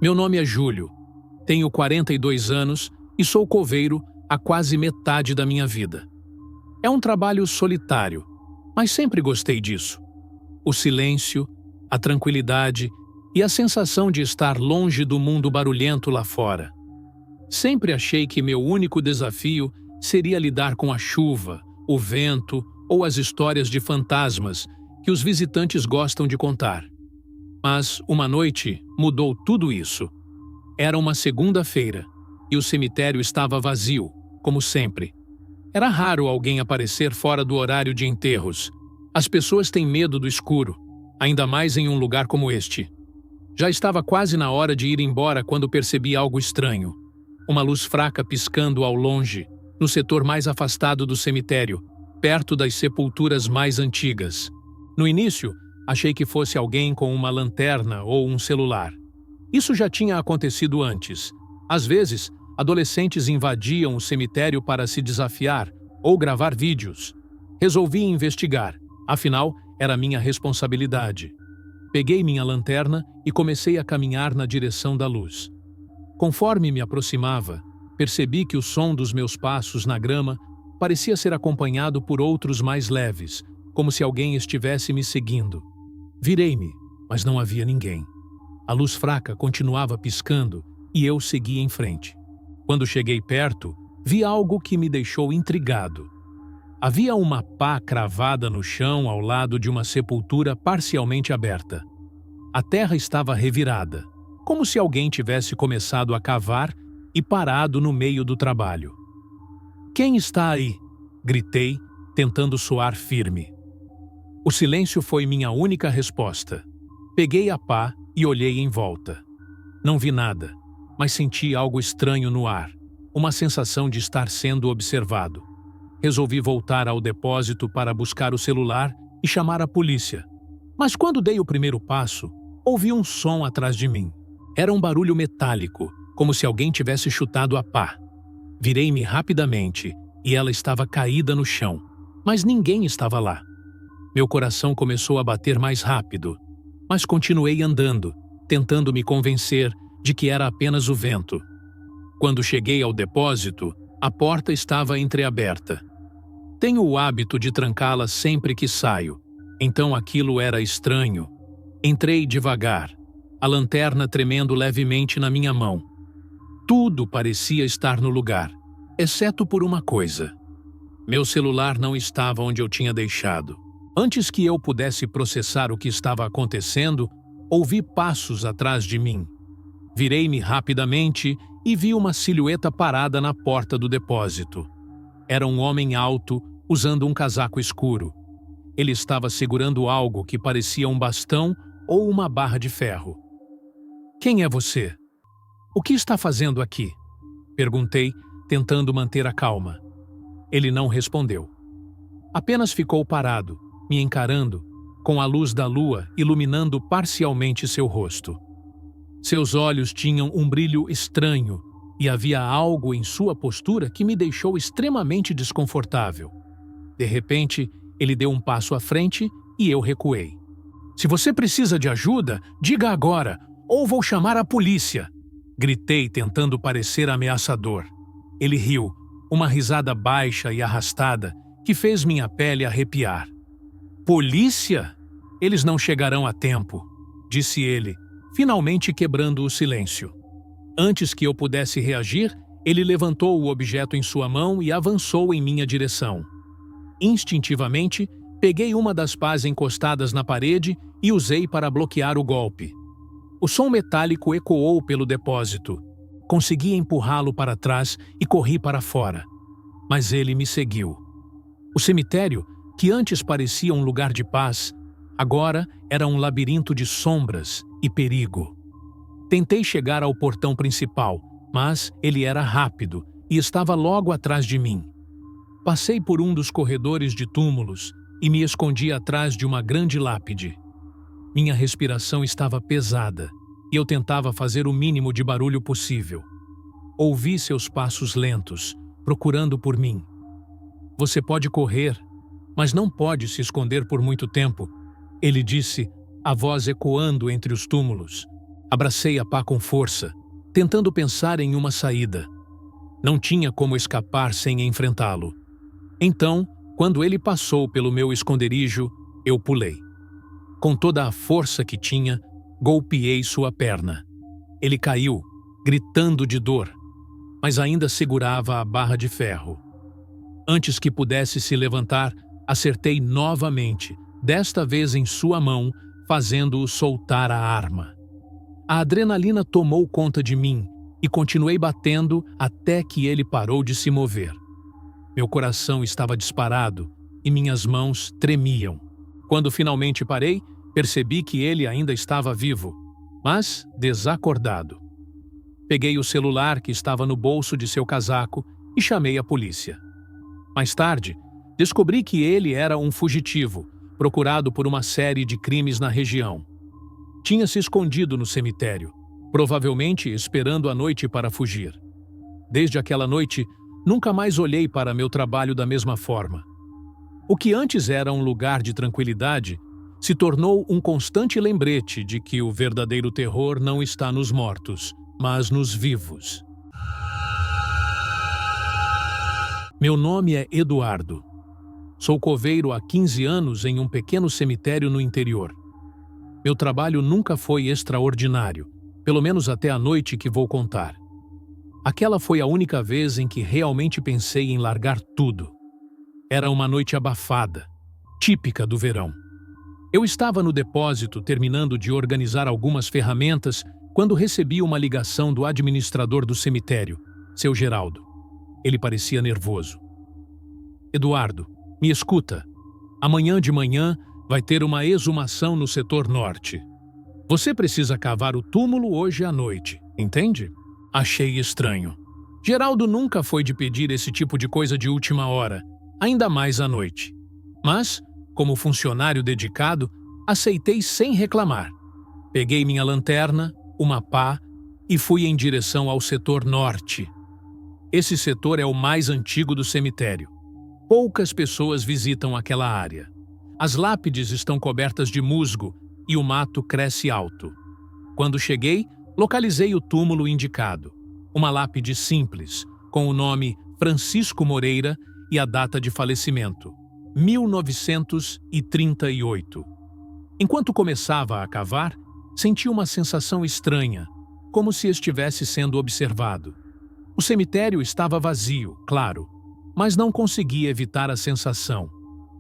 Meu nome é Júlio, tenho 42 anos e sou coveiro há quase metade da minha vida. É um trabalho solitário, mas sempre gostei disso. O silêncio, a tranquilidade e a sensação de estar longe do mundo barulhento lá fora. Sempre achei que meu único desafio seria lidar com a chuva, o vento ou as histórias de fantasmas que os visitantes gostam de contar. Mas uma noite mudou tudo isso. Era uma segunda-feira e o cemitério estava vazio, como sempre. Era raro alguém aparecer fora do horário de enterros. As pessoas têm medo do escuro, ainda mais em um lugar como este. Já estava quase na hora de ir embora quando percebi algo estranho. Uma luz fraca piscando ao longe, no setor mais afastado do cemitério, perto das sepulturas mais antigas. No início, achei que fosse alguém com uma lanterna ou um celular. Isso já tinha acontecido antes. Às vezes, adolescentes invadiam o cemitério para se desafiar ou gravar vídeos. Resolvi investigar, afinal, era minha responsabilidade. Peguei minha lanterna e comecei a caminhar na direção da luz. Conforme me aproximava, percebi que o som dos meus passos na grama parecia ser acompanhado por outros mais leves, como se alguém estivesse me seguindo. Virei-me, mas não havia ninguém. A luz fraca continuava piscando e eu segui em frente. Quando cheguei perto, vi algo que me deixou intrigado. Havia uma pá cravada no chão ao lado de uma sepultura parcialmente aberta. A terra estava revirada, como se alguém tivesse começado a cavar e parado no meio do trabalho. "Quem está aí?" gritei, tentando soar firme. O silêncio foi minha única resposta. Peguei a pá e olhei em volta. Não vi nada, mas senti algo estranho no ar, uma sensação de estar sendo observado. Resolvi voltar ao depósito para buscar o celular e chamar a polícia. Mas quando dei o primeiro passo, ouvi um som atrás de mim. Era um barulho metálico, como se alguém tivesse chutado a pá. Virei-me rapidamente e ela estava caída no chão, mas ninguém estava lá. Meu coração começou a bater mais rápido, mas continuei andando, tentando me convencer de que era apenas o vento. Quando cheguei ao depósito, a porta estava entreaberta. Tenho o hábito de trancá-la sempre que saio, então aquilo era estranho. Entrei devagar, a lanterna tremendo levemente na minha mão. Tudo parecia estar no lugar, exceto por uma coisa. Meu celular não estava onde eu tinha deixado. Antes que eu pudesse processar o que estava acontecendo, ouvi passos atrás de mim. Virei-me rapidamente e vi uma silhueta parada na porta do depósito. Era um homem alto, usando um casaco escuro. Ele estava segurando algo que parecia um bastão ou uma barra de ferro. "Quem é você? O que está fazendo aqui?" perguntei, tentando manter a calma. Ele não respondeu. Apenas ficou parado, me encarando, com a luz da lua iluminando parcialmente seu rosto. Seus olhos tinham um brilho estranho e havia algo em sua postura que me deixou extremamente desconfortável. De repente, ele deu um passo à frente e eu recuei. "Se você precisa de ajuda, diga agora, ou vou chamar a polícia!" gritei, tentando parecer ameaçador. Ele riu, uma risada baixa e arrastada que fez minha pele arrepiar. "Polícia? Eles não chegarão a tempo", disse ele, finalmente quebrando o silêncio. Antes que eu pudesse reagir, ele levantou o objeto em sua mão e avançou em minha direção. Instintivamente, peguei uma das pás encostadas na parede e usei para bloquear o golpe. O som metálico ecoou pelo depósito. Consegui empurrá-lo para trás e corri para fora. Mas ele me seguiu. O cemitério, que antes parecia um lugar de paz, agora era um labirinto de sombras e perigo. Tentei chegar ao portão principal, mas ele era rápido e estava logo atrás de mim. Passei por um dos corredores de túmulos e me escondi atrás de uma grande lápide. Minha respiração estava pesada e eu tentava fazer o mínimo de barulho possível. Ouvi seus passos lentos, procurando por mim. "Você pode correr, mas não pode se esconder por muito tempo", ele disse, a voz ecoando entre os túmulos. Abracei a pá com força, tentando pensar em uma saída. Não tinha como escapar sem enfrentá-lo. Então, quando ele passou pelo meu esconderijo, eu pulei. Com toda a força que tinha, golpeei sua perna. Ele caiu, gritando de dor, mas ainda segurava a barra de ferro. Antes que pudesse se levantar, acertei novamente, desta vez em sua mão, fazendo-o soltar a arma. A adrenalina tomou conta de mim e continuei batendo até que ele parou de se mover. Meu coração estava disparado e minhas mãos tremiam. Quando finalmente parei, percebi que ele ainda estava vivo, mas desacordado. Peguei o celular que estava no bolso de seu casaco e chamei a polícia. Mais tarde, descobri que ele era um fugitivo, procurado por uma série de crimes na região. Tinha se escondido no cemitério, provavelmente esperando a noite para fugir. Desde aquela noite, nunca mais olhei para meu trabalho da mesma forma. O que antes era um lugar de tranquilidade se tornou um constante lembrete de que o verdadeiro terror não está nos mortos, mas nos vivos. Meu nome é Eduardo. Sou coveiro há 15 anos em um pequeno cemitério no interior. Meu trabalho nunca foi extraordinário, pelo menos até a noite que vou contar. Aquela foi a única vez em que realmente pensei em largar tudo. Era uma noite abafada, típica do verão. Eu estava no depósito terminando de organizar algumas ferramentas quando recebi uma ligação do administrador do cemitério, seu Geraldo. Ele parecia nervoso. Eduardo, me escuta. Amanhã de manhã vai ter uma exumação no setor norte. Você precisa cavar o túmulo hoje à noite, entende? Achei estranho. Geraldo nunca foi de pedir esse tipo de coisa de última hora, ainda mais à noite. Mas, como funcionário dedicado, aceitei sem reclamar. Peguei minha lanterna, uma pá e fui em direção ao setor norte. Esse setor é o mais antigo do cemitério. Poucas pessoas visitam aquela área. As lápides estão cobertas de musgo e o mato cresce alto. Quando cheguei, localizei o túmulo indicado. Uma lápide simples, com o nome Francisco Moreira e a data de falecimento, 1938. Enquanto começava a cavar, senti uma sensação estranha, como se estivesse sendo observado. O cemitério estava vazio, claro, mas não consegui evitar a sensação.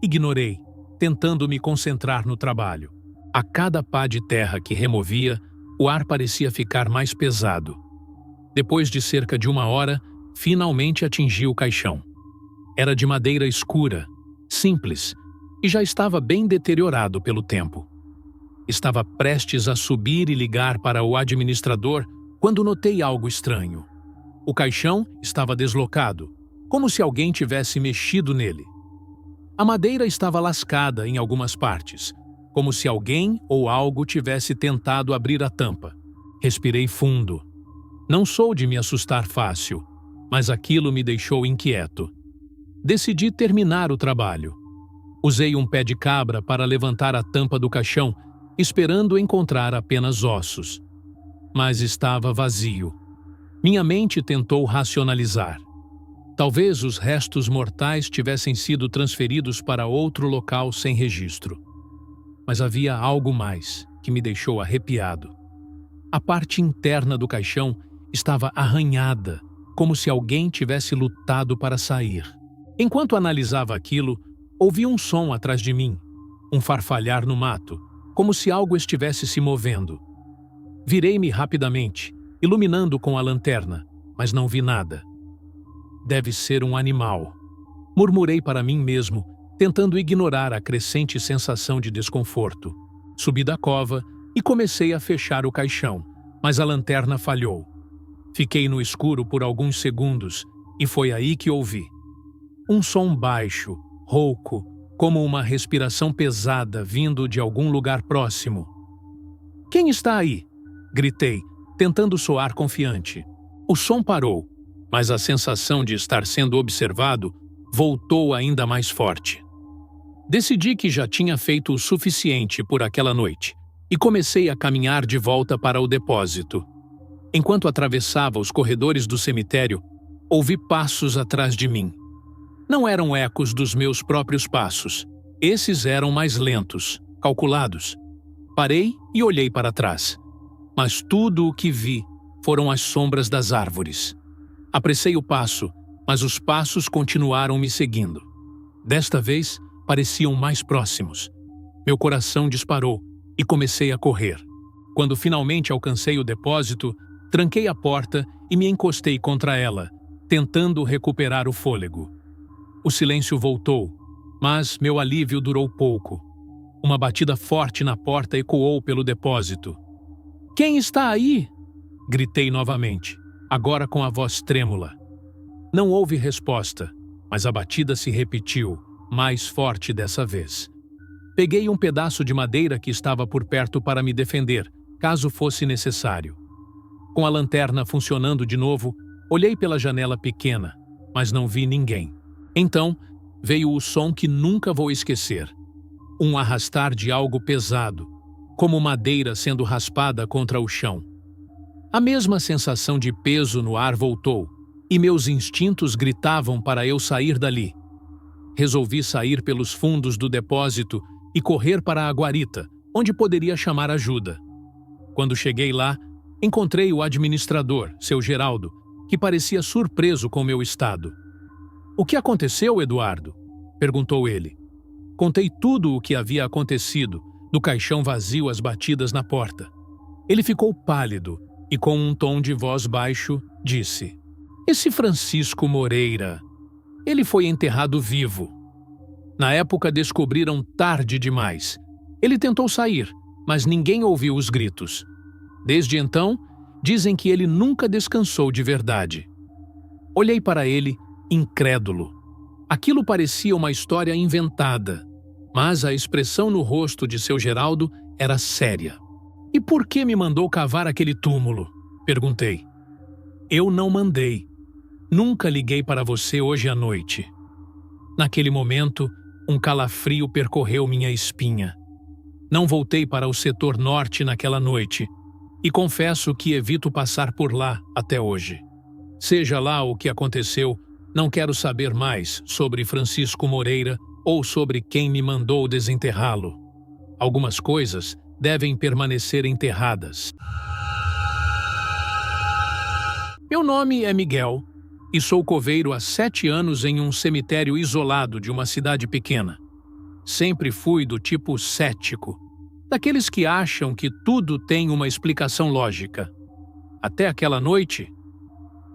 Ignorei, tentando me concentrar no trabalho. A cada pá de terra que removia, o ar parecia ficar mais pesado. Depois de cerca de 1 hora, finalmente atingi o caixão. Era de madeira escura, simples, e já estava bem deteriorado pelo tempo. Estava prestes a subir e ligar para o administrador quando notei algo estranho. O caixão estava deslocado, como se alguém tivesse mexido nele. A madeira estava lascada em algumas partes, como se alguém ou algo tivesse tentado abrir a tampa. Respirei fundo. Não sou de me assustar fácil, mas aquilo me deixou inquieto. Decidi terminar o trabalho. Usei um pé de cabra para levantar a tampa do caixão, esperando encontrar apenas ossos. Mas estava vazio. Minha mente tentou racionalizar. Talvez os restos mortais tivessem sido transferidos para outro local sem registro. Mas havia algo mais que me deixou arrepiado. A parte interna do caixão estava arranhada, como se alguém tivesse lutado para sair. Enquanto analisava aquilo, ouvi um som atrás de mim, um farfalhar no mato, como se algo estivesse se movendo. Virei-me rapidamente, iluminando com a lanterna, mas não vi nada. Deve ser um animal. Murmurei para mim mesmo, tentando ignorar a crescente sensação de desconforto. Subi da cova e comecei a fechar o caixão, mas a lanterna falhou. Fiquei no escuro por alguns segundos e foi aí que ouvi. Um som baixo, rouco, como uma respiração pesada vindo de algum lugar próximo. "Quem está aí?" gritei, tentando soar confiante. O som parou, mas a sensação de estar sendo observado voltou ainda mais forte. Decidi que já tinha feito o suficiente por aquela noite e comecei a caminhar de volta para o depósito. Enquanto atravessava os corredores do cemitério, ouvi passos atrás de mim. Não eram ecos dos meus próprios passos. Esses eram mais lentos, calculados. Parei e olhei para trás. Mas tudo o que vi foram as sombras das árvores. Apressei o passo, mas os passos continuaram me seguindo. Desta vez, pareciam mais próximos. Meu coração disparou e comecei a correr. Quando finalmente alcancei o depósito, tranquei a porta e me encostei contra ela, tentando recuperar o fôlego. O silêncio voltou, mas meu alívio durou pouco. Uma batida forte na porta ecoou pelo depósito. "Quem está aí?" Gritei novamente, agora com a voz trêmula. Não houve resposta, mas a batida se repetiu, mais forte dessa vez. Peguei um pedaço de madeira que estava por perto para me defender, caso fosse necessário. Com a lanterna funcionando de novo, olhei pela janela pequena, mas não vi ninguém. Então, veio o som que nunca vou esquecer. Um arrastar de algo pesado, como madeira sendo raspada contra o chão. A mesma sensação de peso no ar voltou, e meus instintos gritavam para eu sair dali. Resolvi sair pelos fundos do depósito e correr para a guarita, onde poderia chamar ajuda. Quando cheguei lá, encontrei o administrador, seu Geraldo, que parecia surpreso com meu estado. "O que aconteceu, Eduardo?" perguntou ele. Contei tudo o que havia acontecido, do caixão vazio às batidas na porta. Ele ficou pálido e, com um tom de voz baixo, disse: "Esse Francisco Moreira, ele foi enterrado vivo. Na época descobriram tarde demais. Ele tentou sair, mas ninguém ouviu os gritos. Desde então, dizem que ele nunca descansou de verdade." Olhei para ele, incrédulo. Aquilo parecia uma história inventada, mas a expressão no rosto de seu Geraldo era séria. "E por que me mandou cavar aquele túmulo?" perguntei. "Eu não mandei. Nunca liguei para você hoje à noite." Naquele momento, um calafrio percorreu minha espinha. Não voltei para o setor norte naquela noite, e confesso que evito passar por lá até hoje. Seja lá o que aconteceu, não quero saber mais sobre Francisco Moreira ou sobre quem me mandou desenterrá-lo. Algumas coisas devem permanecer enterradas. Meu nome é Miguel e sou coveiro há 7 anos em um cemitério isolado de uma cidade pequena. Sempre fui do tipo cético, daqueles que acham que tudo tem uma explicação lógica. Até aquela noite,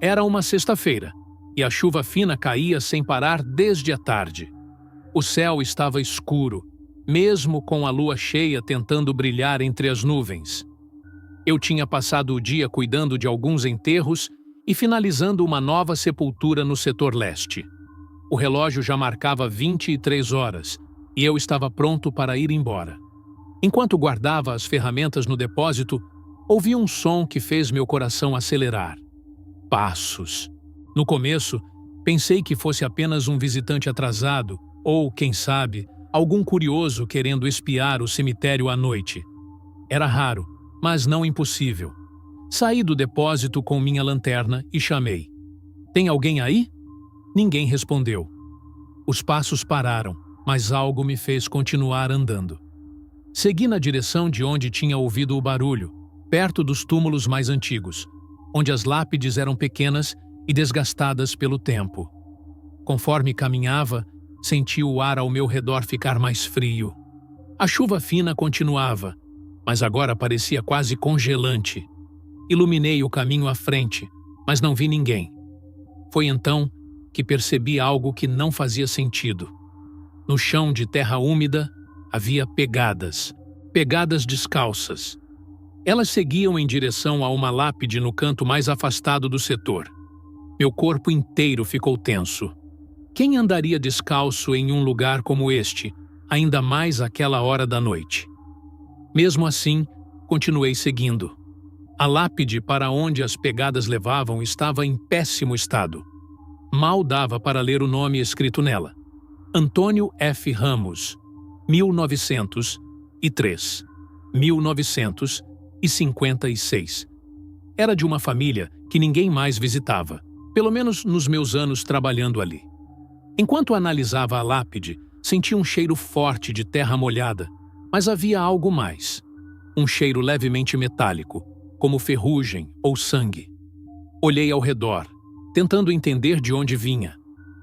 era uma sexta-feira e a chuva fina caía sem parar desde a tarde. O céu estava escuro, mesmo com a lua cheia tentando brilhar entre as nuvens. Eu tinha passado o dia cuidando de alguns enterros e finalizando uma nova sepultura no setor leste. O relógio já marcava 23 horas e eu estava pronto para ir embora. Enquanto guardava as ferramentas no depósito, ouvi um som que fez meu coração acelerar. Passos. No começo, pensei que fosse apenas um visitante atrasado ou, quem sabe, algum curioso querendo espiar o cemitério à noite. Era raro, mas não impossível. Saí do depósito com minha lanterna e chamei. "Tem alguém aí?" Ninguém respondeu. Os passos pararam, mas algo me fez continuar andando. Segui na direção de onde tinha ouvido o barulho, perto dos túmulos mais antigos, onde as lápides eram pequenas e desgastadas pelo tempo. Conforme caminhava, senti o ar ao meu redor ficar mais frio. A chuva fina continuava, mas agora parecia quase congelante. Iluminei o caminho à frente, mas não vi ninguém. Foi então que percebi algo que não fazia sentido. No chão de terra úmida havia pegadas descalças. Elas seguiam em direção a uma lápide no canto mais afastado do setor. Meu corpo inteiro ficou tenso. Quem andaria descalço em um lugar como este, ainda mais àquela hora da noite? Mesmo assim, continuei seguindo. A lápide para onde as pegadas levavam estava em péssimo estado. Mal dava para ler o nome escrito nela. Antônio F. Ramos, 1903. 1956. Era de uma família que ninguém mais visitava, pelo menos nos meus anos trabalhando ali. Enquanto analisava a lápide, senti um cheiro forte de terra molhada, mas havia algo mais. Um cheiro levemente metálico, como ferrugem ou sangue. Olhei ao redor, tentando entender de onde vinha,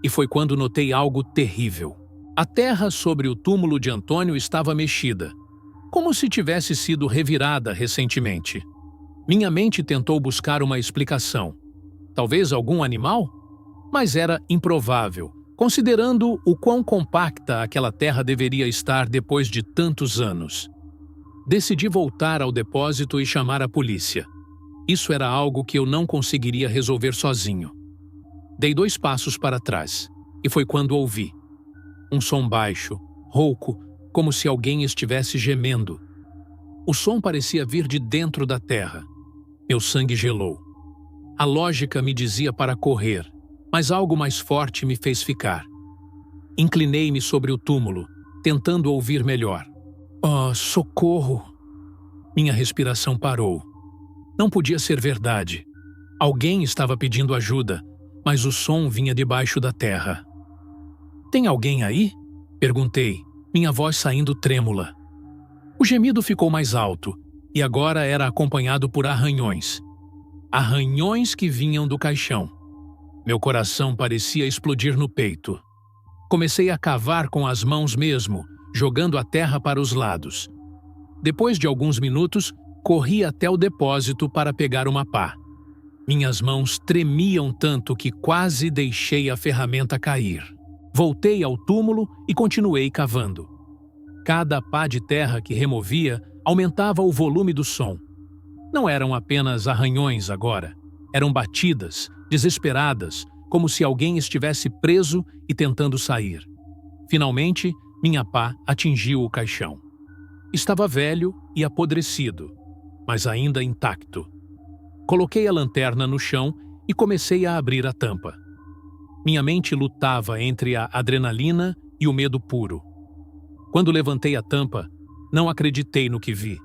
e foi quando notei algo terrível. A terra sobre o túmulo de Antônio estava mexida, como se tivesse sido revirada recentemente. Minha mente tentou buscar uma explicação. Talvez algum animal? Mas era improvável, considerando o quão compacta aquela terra deveria estar depois de tantos anos. Decidi voltar ao depósito e chamar a polícia. Isso era algo que eu não conseguiria resolver sozinho. Dei 2 passos para trás, e foi quando ouvi. Um som baixo, rouco, como se alguém estivesse gemendo. O som parecia vir de dentro da terra. Meu sangue gelou. A lógica me dizia para correr, mas algo mais forte me fez ficar. Inclinei-me sobre o túmulo, tentando ouvir melhor. Oh, socorro! Minha respiração parou. Não podia ser verdade. Alguém estava pedindo ajuda, mas o som vinha debaixo da terra. Tem alguém aí? Perguntei, minha voz saindo trêmula. O gemido ficou mais alto, e agora era acompanhado por arranhões. Arranhões que vinham do caixão. Meu coração parecia explodir no peito. Comecei a cavar com as mãos mesmo, jogando a terra para os lados. Depois de alguns minutos, corri até o depósito para pegar uma pá. Minhas mãos tremiam tanto que quase deixei a ferramenta cair. Voltei ao túmulo e continuei cavando. Cada pá de terra que removia aumentava o volume do som. Não eram apenas arranhões agora. Eram batidas, desesperadas, como se alguém estivesse preso e tentando sair. Finalmente, minha pá atingiu o caixão. Estava velho e apodrecido, mas ainda intacto. Coloquei a lanterna no chão e comecei a abrir a tampa. Minha mente lutava entre a adrenalina e o medo puro. Quando levantei a tampa, não acreditei no que vi.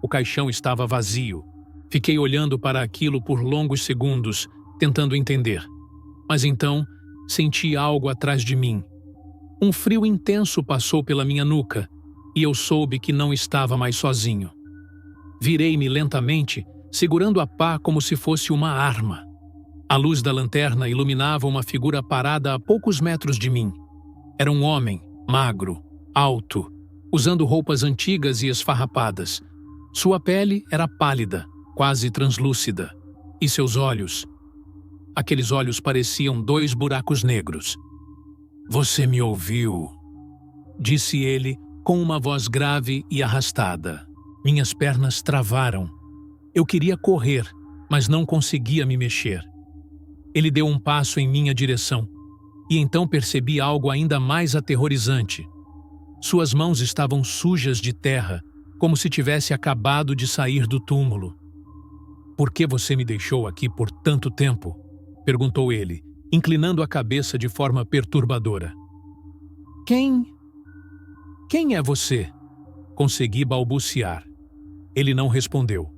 O caixão estava vazio. Fiquei olhando para aquilo por longos segundos, tentando entender. Mas então, senti algo atrás de mim. Um frio intenso passou pela minha nuca, e eu soube que não estava mais sozinho. Virei-me lentamente, segurando a pá como se fosse uma arma. A luz da lanterna iluminava uma figura parada a poucos metros de mim. Era um homem, magro, alto, usando roupas antigas e esfarrapadas. Sua pele era pálida, quase translúcida, e seus olhos... Aqueles olhos pareciam 2 buracos negros. "Você me ouviu?", disse ele com uma voz grave e arrastada. Minhas pernas travaram. Eu queria correr, mas não conseguia me mexer. Ele deu um passo em minha direção, e então percebi algo ainda mais aterrorizante. Suas mãos estavam sujas de terra, como se tivesse acabado de sair do túmulo. "Por que você me deixou aqui por tanto tempo?", perguntou ele, inclinando a cabeça de forma perturbadora. Quem é você?", consegui balbuciar. Ele não respondeu.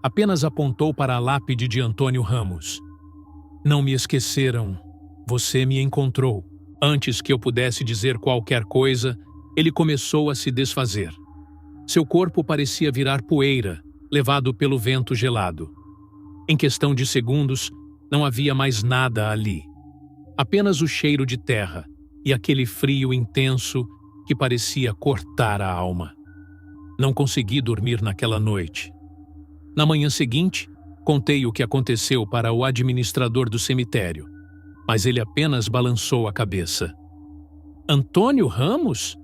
Apenas apontou para a lápide de Antônio Ramos. "Não me esqueceram. Você me encontrou." Antes que eu pudesse dizer qualquer coisa, ele começou a se desfazer. Seu corpo parecia virar poeira, levado pelo vento gelado. Em questão de segundos, não havia mais nada ali. Apenas o cheiro de terra e aquele frio intenso que parecia cortar a alma. Não consegui dormir naquela noite. Na manhã seguinte, contei o que aconteceu para o administrador do cemitério, mas ele apenas balançou a cabeça. "Antônio Ramos?",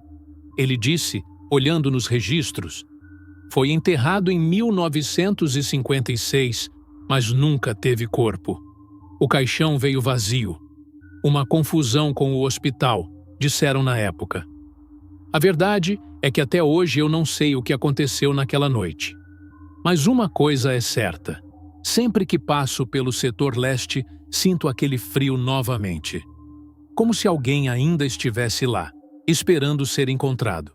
ele disse, olhando nos registros. "Foi enterrado em 1956, mas nunca teve corpo. O caixão veio vazio. Uma confusão com o hospital", disseram na época. A verdade é que até hoje eu não sei o que aconteceu naquela noite. Mas uma coisa é certa. Sempre que passo pelo setor leste, sinto aquele frio novamente. Como se alguém ainda estivesse lá, esperando ser encontrado.